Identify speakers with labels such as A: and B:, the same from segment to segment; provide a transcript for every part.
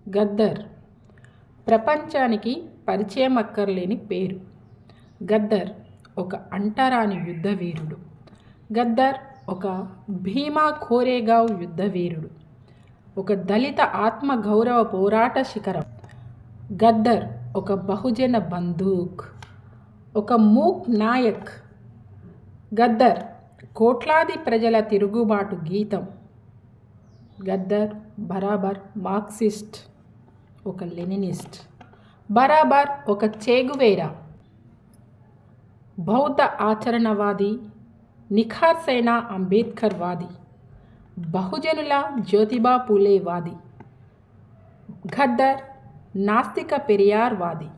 A: గద్దర్ ప్రపంచానికి పరిచయం అక్కర్లేని పేరు. గద్దర్ ఒక అంటరాని యుద్ధవీరుడు. గద్దర్ ఒక భీమా కోరేగావ్ యుద్ధవీరుడు. ఒక దళిత ఆత్మగౌరవ పోరాట శిఖరం. గద్దర్ ఒక బహుజన బందూక్, ఒక మూక్ నాయక్. గద్దర్ కోట్లాది ప్రజల తిరుగుబాటు గీతం. గద్దర్ బరాబర్ మార్క్సిస్ట్, ఒక లెనినిస్ట్. బరాబర్ ఒక చేగువేరా, బౌద్ధ ఆచరణవాది, నిఖార్సైన అంబేద్కర్ వాది, బహుజనుల జ్యోతిబా పూలే వాది. గద్దర్ నాస్తిక పెరియార్ వాది,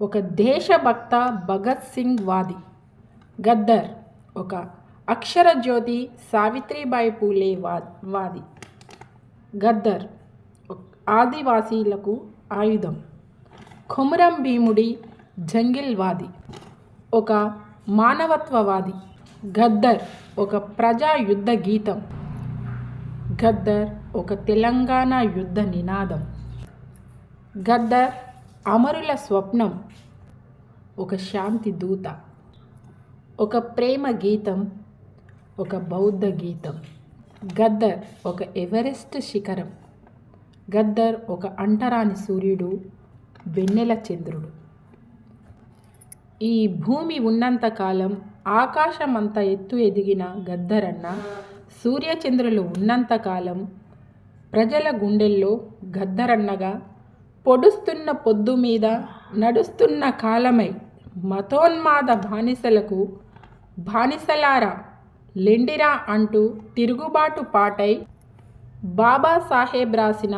A: ఒక దేశభక్త భగత్ సింగ్ వాది. గద్దర్ ఒక అక్షరజ్యోతి సావిత్రిబాయి పూలే వాది. గద్దర్ ఆదివాసీలకు ఆయుధం, కొమురం భీముడి జంగిల్వాది, ఒక మానవత్వవాది. గద్దర్ ఒక ప్రజా యుద్ధ గీతం. గద్దర్ ఒక తెలంగాణ యుద్ధ నినాదం. గద్దర్ అమరుల స్వప్నం, ఒక శాంతి దూత, ఒక ప్రేమ గీతం, ఒక బౌద్ధ గీతం. గద్దర్ ఒక ఎవరెస్ట్ శిఖరం. గద్దర్ ఒక అంటరాని సూర్యుడు, వెన్నెల చంద్రుడు. ఈ భూమి ఉన్నంతకాలం ఆకాశమంత ఎత్తు ఎదిగిన గద్దరన్న, సూర్యచంద్రులు ఉన్నంతకాలం ప్రజల గుండెల్లో గద్దరన్నగా పొడుస్తున్న పొద్దు మీద నడుస్తున్న కాలమై మతోన్మాద బానిసలకు బానిసలారా లెండిరా అంటూ తిరుగుబాటు పాటై బాబాసాహెబ్ రాసిన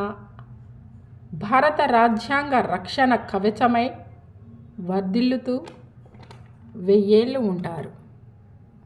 A: భారత రాజ్యాంగ రక్షణ కవచమై వర్ధిల్లుతూ 1000 ఏళ్ళు ఉంటారు.